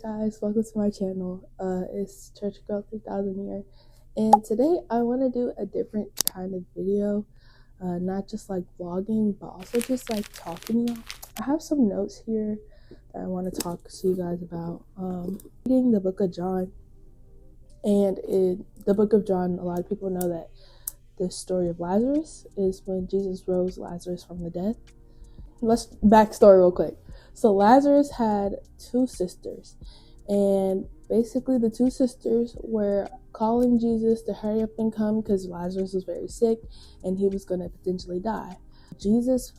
guys, welcome to my channel. It's Church Girl 3000 here, and today I want to do a different kind of video, not just like vlogging, but also just like talking to y'all. I have some notes here that I want to talk to you guys about. Reading the book of John, and in the book of John, a lot of people know that the story of Lazarus is when Jesus rose Lazarus from the dead. Let's backstory real quick. So Lazarus had two sisters, and basically the two sisters were calling Jesus to hurry up and come because Lazarus was very sick and he was going to potentially die. Jesus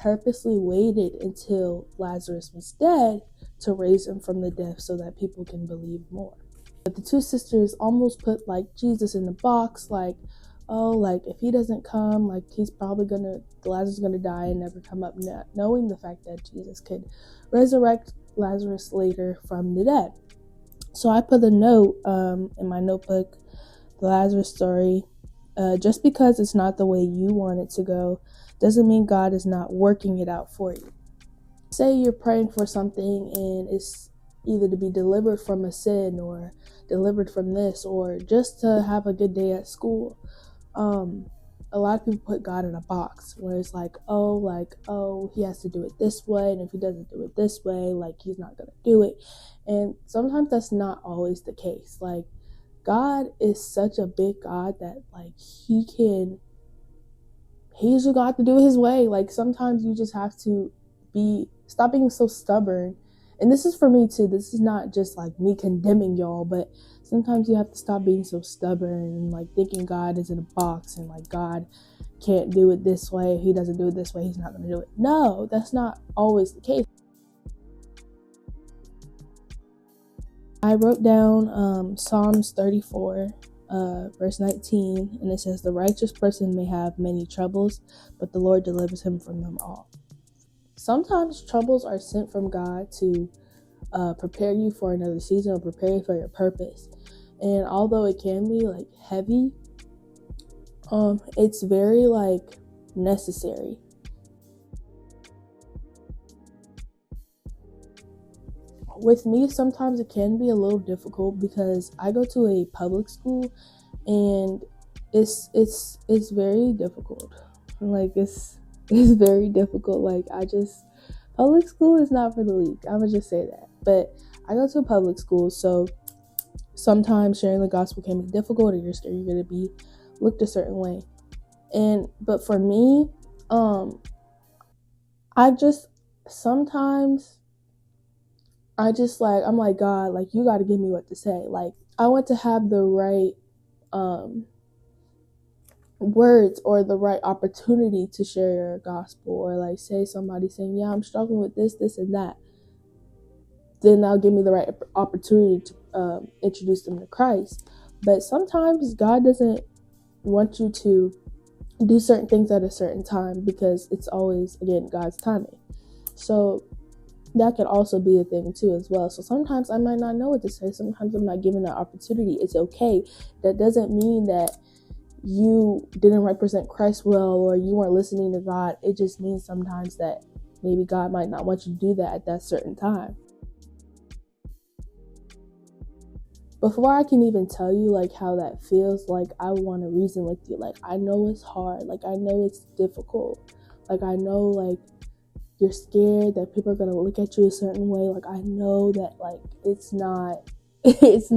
purposely waited until Lazarus was dead to raise him from the dead so that people can believe more. But the two sisters almost put like Jesus in the box, like, oh, like if he doesn't come, like he's probably Lazarus is gonna die and never come up, not knowing the fact that Jesus could resurrect Lazarus later from the dead. So I put a note in my notebook, the Lazarus story. Just because it's not the way you want it to go doesn't mean God is not working it out for you. Say you're praying for something and it's either to be delivered from a sin or delivered from this or just to have a good day at school. A lot of people put God in a box where it's like, oh, he has to do it this way, and if he doesn't do it this way, like he's not gonna do it. And sometimes that's not always the case. Like, God is such a big God that like he's just got to do it his way. Like sometimes you just have to stop being so stubborn. And this is for me too. This is not just like me condemning y'all, but sometimes you have to stop being so stubborn and like thinking God is in a box and like God can't do it this way. If he doesn't do it this way, he's not going to do it. No, that's not always the case. I wrote down Psalms 34, verse 19, and it says, "The righteous person may have many troubles, but the Lord delivers him from them all." Sometimes troubles are sent from God to prepare you for another season or prepare you for your purpose. And although it can be like heavy, it's very like necessary. With me, sometimes it can be a little difficult because I go to a public school and it's very difficult. Like it's very difficult. Like public school is not for the weak. I would just say that. But I go to a public school, so sometimes sharing the gospel can be difficult, or you're scared you're gonna be looked a certain way. But for me, I'm like, God, like you got to give me what to say. Like I want to have the right words or the right opportunity to share your gospel, or like say somebody saying, yeah, I'm struggling with this and that, then that'll give me the right opportunity to introduce them to Christ. But sometimes God doesn't want you to do certain things at a certain time because it's always, again, God's timing. So that could also be a thing too as well. So sometimes I might not know what to say. Sometimes I'm not given that opportunity. It's okay. That doesn't mean that you didn't represent Christ well or you weren't listening to God. It just means sometimes that maybe God might not want you to do that at that certain time. Before I can even tell you like how that feels, like I want to reason with you. Like I know it's hard. Like I know it's difficult. Like I know like you're scared that people are going to look at you a certain way. Like I know that like it's not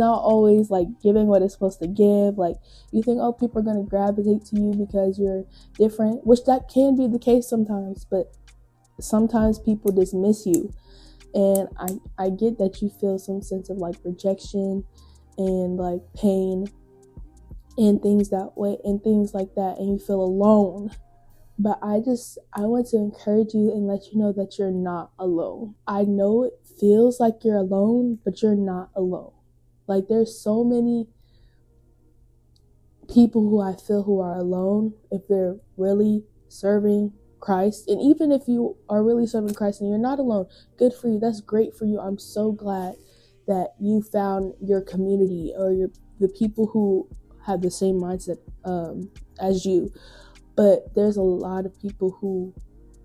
always like giving what it's supposed to give. Like you think, oh, people are going to gravitate to you because you're different, which that can be the case sometimes, but sometimes people dismiss you. And I get that you feel some sense of like rejection and like pain and things that way and things like that, and you feel alone. But I want to encourage you and let you know that you're not alone. I know it feels like you're alone, but you're not alone. Like there's so many people who I feel who are alone if they're really serving Christ. And even if you are really serving Christ and you're not alone, good for you. That's great for you. I'm so glad that you found your community or the people who have the same mindset as you. But there's a lot of people who,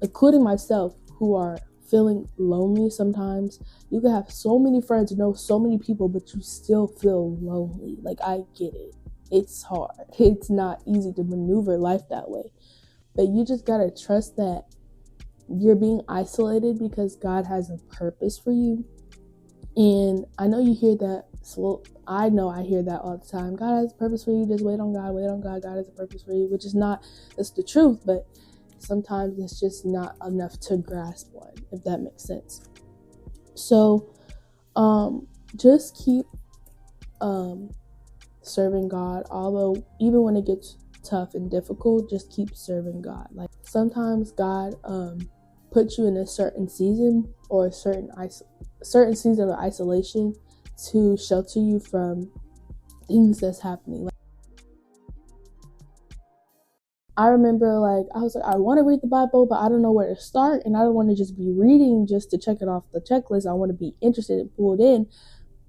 including myself, who are feeling lonely sometimes. You can have so many friends, know so many people, but you still feel lonely. Like, I get it. It's hard. It's not easy to maneuver life that way. But you just gotta trust that you're being isolated because God has a purpose for you. And I know you hear that. So I know I hear that all the time. God has a purpose for you. Just wait on God. Wait on God. God has a purpose for you, which is not, it's the truth, but sometimes it's just not enough to grasp one, if that makes sense. So, just keep serving God. Although even when it gets tough and difficult, just keep serving God. Like, sometimes God puts you in a certain season or a certain season of isolation to shelter you from things that's happening. Like, I remember, like, I was like, I want to read the Bible, but I don't know where to start, and I don't want to just be reading just to check it off the checklist. I want to be interested and pulled in.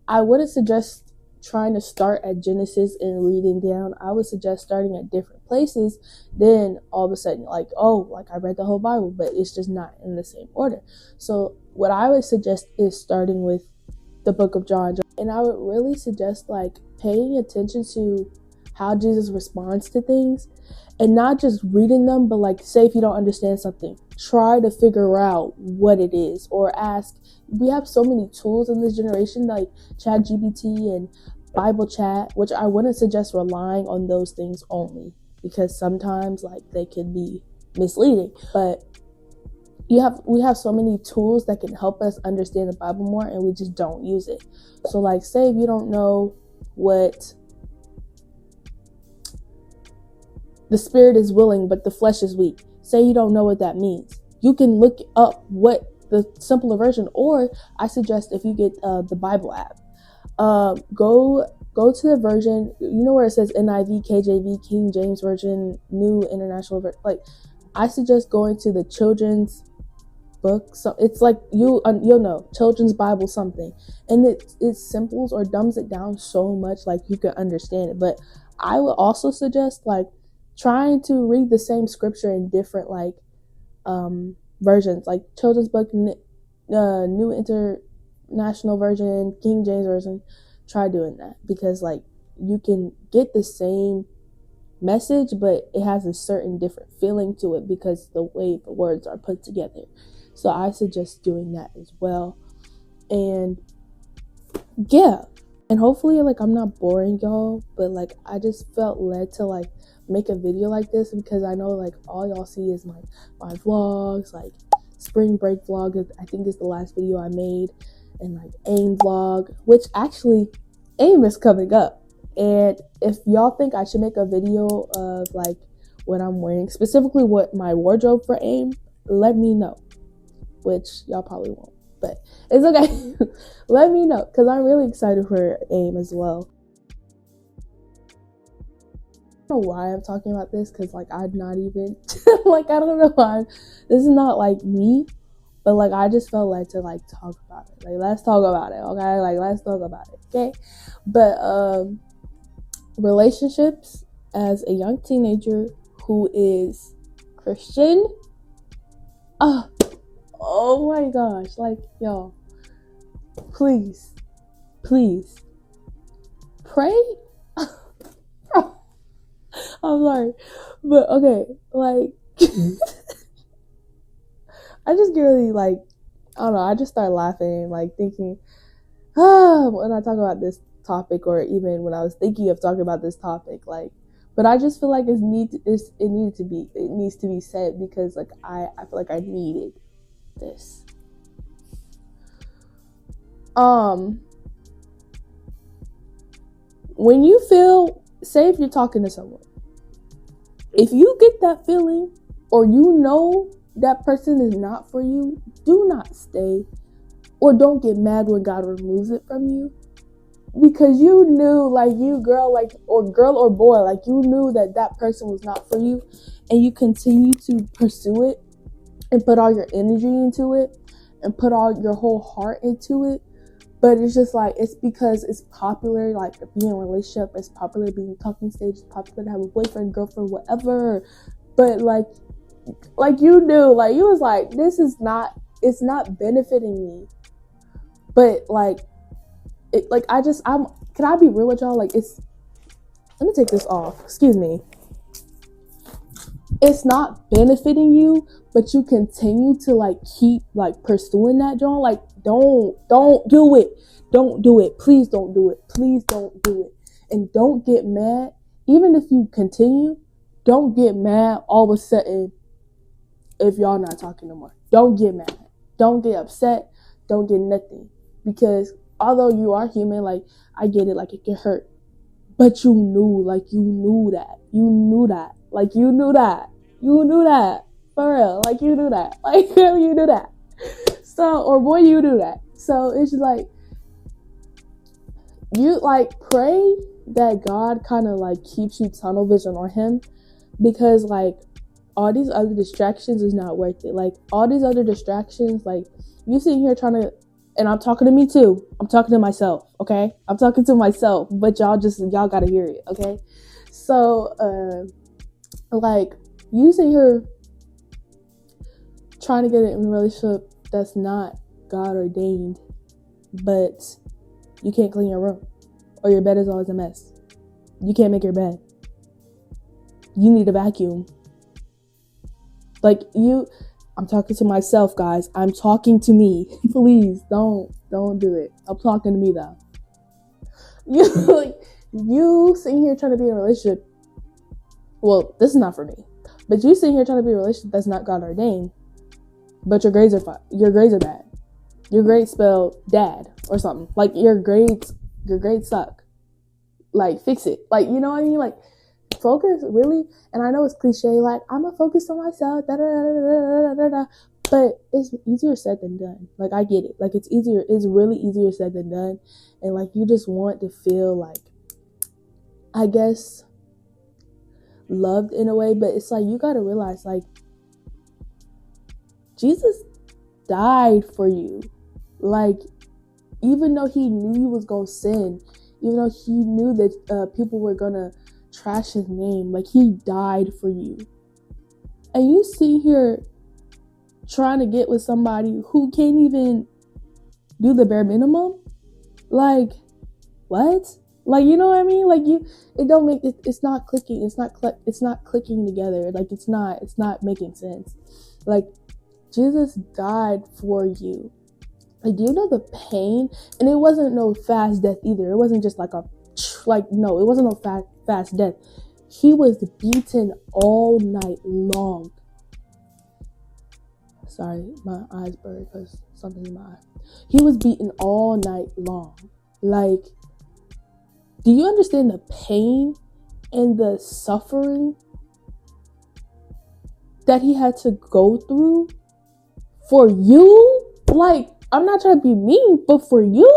I wouldn't suggest trying to start at Genesis and reading down. I would suggest starting at different places. Then all of a sudden, like, oh, like, I read the whole Bible, but it's just not in the same order. So what I would suggest is starting with the book of John. And I would really suggest, like, paying attention to how Jesus responds to things, and not just reading them, but, like, say if you don't understand something, try to figure out what it is, or ask. We have so many tools in this generation, like ChatGPT and Bible chat, which I wouldn't suggest relying on those things only, because sometimes, like, they can be misleading. But we have so many tools that can help us understand the Bible more, and we just don't use it. So, like, say if you don't know what the spirit is willing, but the flesh is weak. Say you don't know what that means. You can look up what the simpler version, or I suggest if you get the Bible app, go to the version, you know where it says NIV, KJV, King James Version, New International Version. Like, I suggest going to the children's book. So it's like you'll know children's Bible something, and it simples or dumbs it down so much, like, you can understand it. But I would also suggest, like, trying to read the same scripture in different, like, versions, like children's book, New International Version, King James Version. Try doing that, because, like, you can get the same message, but it has a certain different feeling to it because the way the words are put together. So I suggest doing that as well. And yeah, and hopefully, like, I'm not boring y'all, but, like, I just felt led to, like, make a video like this, because I know, like, all y'all see is my vlogs, like spring break vlog, I think is the last video I made, and, like, AIM vlog, which actually AIM is coming up. And if y'all think I should make a video of, like, what I'm wearing, specifically what my wardrobe for AIM, let me know, which y'all probably won't, but it's okay. Let me know, because I'm really excited for AIM as well. I don't know why I'm talking about this, because, like, I'm not even like, I don't know why this is not, like, me, but, like, I just felt like to, like, talk about it. Like, let's talk about it, okay? Like, let's talk about it, okay? But relationships as a young teenager who is Christian, oh my gosh, like, y'all, please pray. I'm sorry, but okay, like, I just get really, like, I don't know, I just start laughing, like, thinking, when I talk about this topic, or even when I was thinking of talking about this topic, like, but I just feel like it needs to be said, because, like, I feel like I needed this. When you feel, say if you're talking to someone, if you get that feeling, or you know that person is not for you, do not stay, or don't get mad when God removes it from you, because you knew, like, you girl or boy, like, you knew that person was not for you, and you continue to pursue it and put all your energy into it and put all your whole heart into it. But it's just, like, it's because it's popular, like, being in a relationship, it's popular being talking stage, it's popular to have a boyfriend, girlfriend, whatever. But, like, you knew, like, you was like, this is not it's not benefiting me. But like, can I be real with y'all? Like, let me take this off. Excuse me. It's not benefiting you, but you continue to like keep like pursuing that, John. Like, don't do it. Don't do it. Please don't do it. Please don't do it. And don't get mad. Even if you continue, don't get mad all of a sudden if y'all not talking no more. Don't get mad. Don't get upset. Don't get nothing. Because although you are human, like, I get it, like, it can hurt. But you knew that. You knew that. Like, you knew that. You knew that. For real. Like, you knew that. Like, you knew that. So, or boy, you knew that. So, it's just like, you, like, pray that God kind of, like, keeps you tunnel vision on him. Because, like, all these other distractions is not worth it. Like, all these other distractions, like, you sitting here trying to, and I'm talking to me too. I'm talking to myself, okay? I'm talking to myself, but y'all gotta hear it, okay? So, like, you sitting here trying to get in a relationship that's not God ordained, but you can't clean your room, or your bed is always a mess. You can't make your bed. You need a vacuum. Like, I'm talking to myself, guys. I'm talking to me. Please don't do it. I'm talking to me though. You sitting here trying to be in a relationship. Well, this is not for me. But you sitting here trying to be in a relationship that's not God ordained. But your grades are bad. Your grades spell dad or something. Like, your grades suck. Like, fix it. Like, you know what I mean? Like, focus, really. And I know it's cliche, like, I'm gonna focus on myself, but it's easier said than done. Like, I get it. Like, it's really easier said than done. And like, you just want to feel like, I guess, loved in a way. But it's like, you gotta realize, like, Jesus died for you. Like, even though he knew you was gonna sin, even though he knew that people were gonna trash his name, like, he died for you. And you sit here trying to get with somebody who can't even do the bare minimum. Like, what? Like, you know what I mean? Like, it's not clicking. It's not clicking together. Like, it's not making sense. Like, Jesus died for you. Like, do you know the pain? And it wasn't no fast death either. It wasn't just like no, it wasn't no fast death. He was beaten all night long. Sorry, my eyes blurred because something in my eye. He was beaten all night long. Like, do you understand the pain and the suffering that he had to go through for you? Like, I'm not trying to be mean, but for you?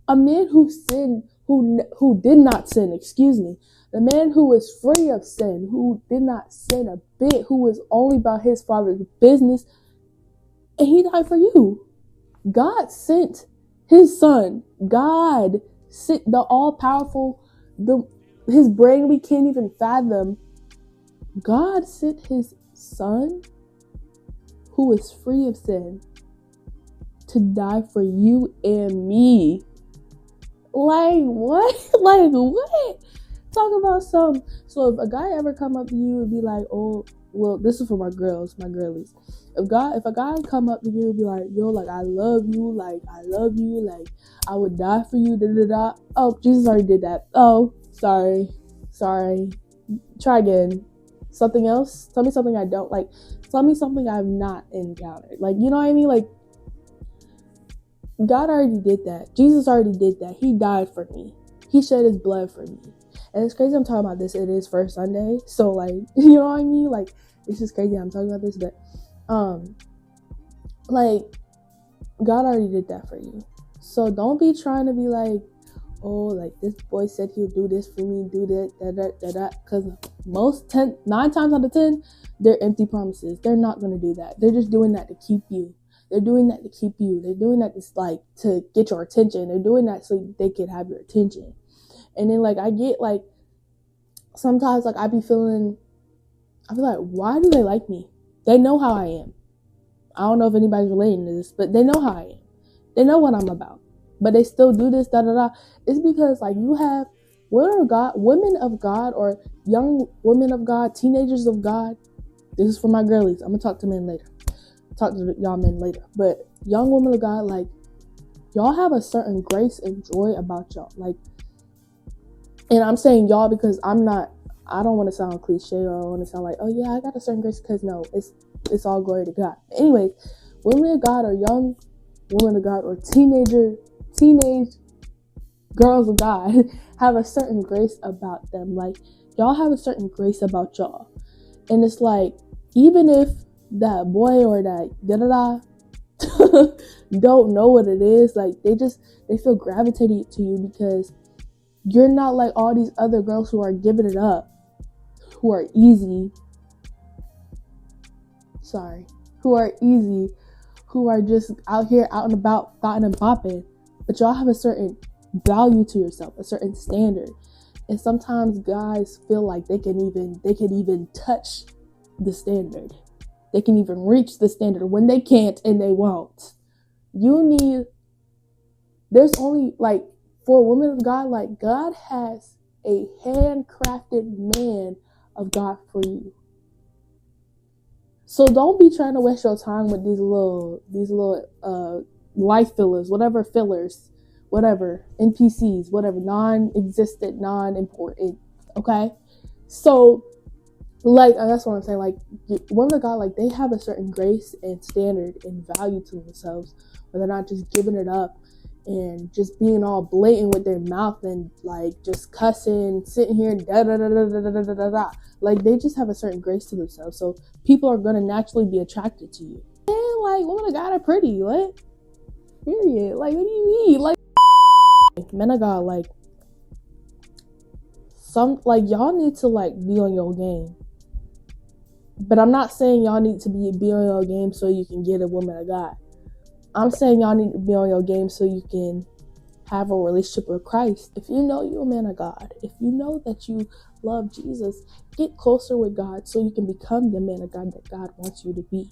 A man who sinned, who did not sin, the man who was free of sin, who did not sin a bit, who was only about his father's business, and he died for you. God sent his son. God sent the all-powerful, his brain we can't even fathom. God sent his son, who was free of sin, to die for you and me. Like, what? Like, what? Talk about some. So if a guy ever come up to you and be like, oh, well, this is for my girlies. If a guy come up to you and be like, yo, like, I love you, like, I would die for you, da-da-da. Oh, Jesus already did that. Oh, sorry. Try again. Something else? Tell me something I don't like. Tell me something I've not encountered. Like, you know what I mean? Like, God already did that. Jesus already did that. He died for me. He shed his blood for me. And it's crazy I'm talking about this. It is first Sunday. So, like, you know what I mean? Like, it's just crazy I'm talking about this. But, like, God already did that for you. So don't be trying to be like, oh, like, this boy said he'll do this for me, do that. Because 9 times out of 10, they're empty promises. They're not going to do that. They're just doing that to keep you. They're doing that to keep you. They're doing that to get your attention. They're doing that so they can have your attention. And then, like, I get, like, sometimes, like, I be like, why do they like me? They know how I am. I don't know if anybody's relating to this, but they know how I am. They know what I'm about. But they still do this, da da da. It's because like you have women of God, or young women of God, teenagers of God. This is for my girlies. I'm gonna talk to men later. Talk to y'all men later. But young women of God, like y'all have a certain grace and joy about y'all. Like, and I'm saying y'all because I don't want to sound cliche, or I want to sound like, oh yeah, I got a certain grace, because no, it's all glory to God. Anyways, women of God, or young women of God, or teenage girls of God have a certain grace about them. Like y'all have a certain grace about y'all. And it's like, even if that boy or that da-da-da don't know what it is, like they feel gravitated to you because you're not like all these other girls who are giving it up, who are easy, who are just out here out and about, thotting and popping. But y'all have a certain value to yourself, a certain standard. And sometimes guys feel like they can even touch the standard. They can even reach the standard when they can't, and they won't. There's only like, for women of God, like God has a handcrafted man of God for you. So don't be trying to waste your time with these little life fillers, whatever, NPCs, whatever, non-existent, non-important. Okay, so like that's what I'm saying. Like women of God, like they have a certain grace and standard and value to themselves, where they're not just giving it up and just being all blatant with their mouth and like just cussing, sitting here, da da da da da da da da da. Like they just have a certain grace to themselves, so people are gonna naturally be attracted to you. And like women of God are pretty, what? Period. Like what do you mean? Like men of God, like y'all need to like be on your game. But I'm not saying y'all need to be on your game so you can get a woman of God. I'm saying y'all need to be on your game so you can have a relationship with Christ. If you know you're a man of God, if you know that you love Jesus, get closer with God so you can become the man of God that God wants you to be.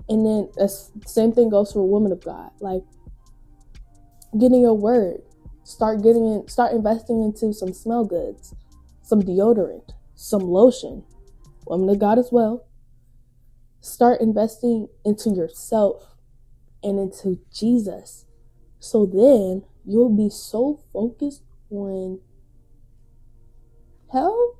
And then the same thing goes for a woman of God. Like, getting your word. Start investing into some smell goods, some deodorant, some lotion. Woman of God as well. Start investing into yourself and into Jesus. So then you'll be so focused on hell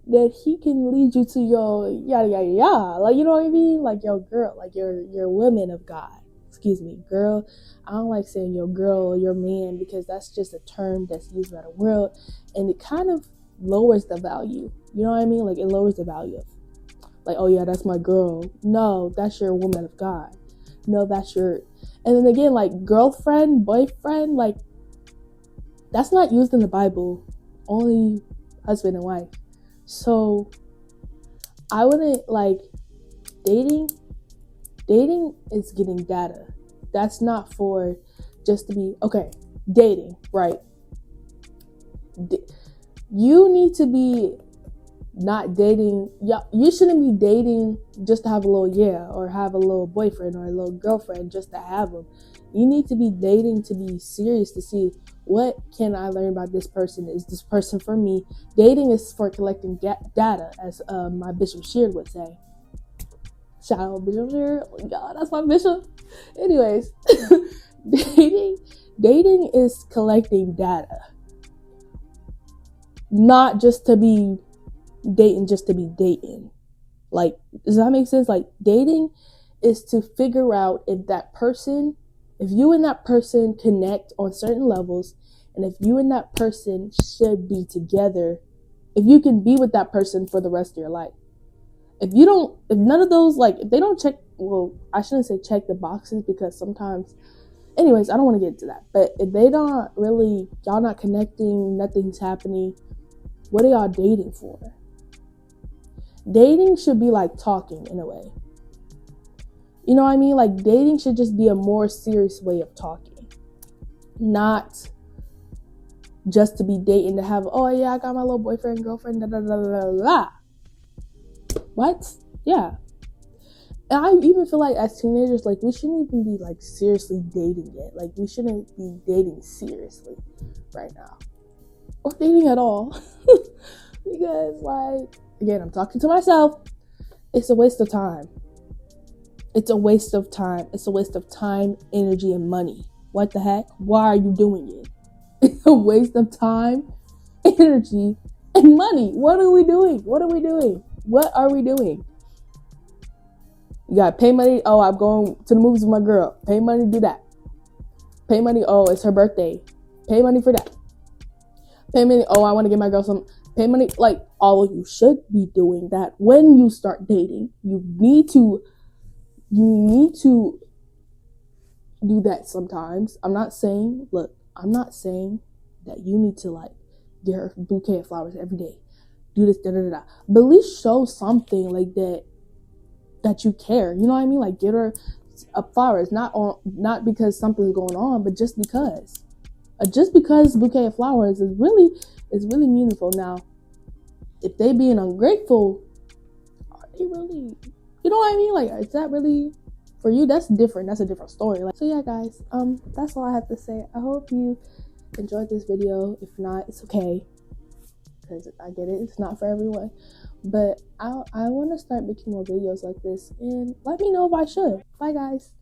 that he can lead you to your yada yada yada. Like, you know what I mean? Like your girl, like your woman of God. Excuse me, girl. I don't like saying your girl or your man, because that's just a term that's used by the world, and it kind of lowers the value. You know what I mean? Like, it lowers the value of, like, oh yeah, that's my girl. No, that's your woman of God. No, that's your, and then again, like girlfriend, boyfriend, like that's not used in the Bible. Only husband and wife. So I wouldn't like dating. Dating is getting data. That's not for just to be, okay, dating, right? You need to be not dating. You shouldn't be dating just to have a little or have a little boyfriend or a little girlfriend just to have them. You need to be dating to be serious, to see, what can I learn about this person? Is this person for me? Dating is for collecting data, as my Bishop Sheard would say. Shout out Bishop Sheard. Oh my God, that's my bishop. Anyways, dating is collecting data. Not just to be dating just to be dating. Like, does that make sense? Like, dating is to figure out if you and that person connect on certain levels, and if you and that person should be together, if you can be with that person for the rest of your life. If none of those, like, if they don't check, well, I shouldn't say check the boxes, because sometimes, anyways, I don't want to get into that. But if they don't really, y'all not connecting, nothing's happening, what are y'all dating for? Dating should be like talking in a way. You know what I mean? Like, dating should just be a more serious way of talking. Not just to be dating to have, oh yeah, I got my little boyfriend, girlfriend, da da da da da. What? Yeah. And I even feel like as teenagers, like we shouldn't even be like seriously dating yet. Like we shouldn't be dating seriously right now, or dating at all. Because like, again, I'm talking to myself. It's a waste of time. It's a waste of time. It's a waste of time, energy, and money. What the heck? Why are you doing it? It's a waste of time, energy, and money. What are we doing? What are we doing? What are we doing? You gotta pay money. Oh, I'm going to the movies with my girl. Pay money to do that. Pay money. Oh, it's her birthday. Pay money for that. Pay money. Oh, I want to get my girl some. Pay money. Like, all of you should be doing that when you start dating. You need to do that sometimes. I'm not saying that you need to like get her a bouquet of flowers every day. Do this, da da da. But at least show something like that you care. You know what I mean? Like, get her flowers, not because something's going on, but just because. Just because bouquet of flowers is really meaningful. Now, if they being ungrateful, are they really? You know what I mean? Like, is that really for you? That's different. That's a different story. Like, so yeah, guys. That's all I have to say. I hope you enjoyed this video. If not, it's okay, because I get it. It's not for everyone. But I want to start making more videos like this, and let me know if I should. Bye, guys.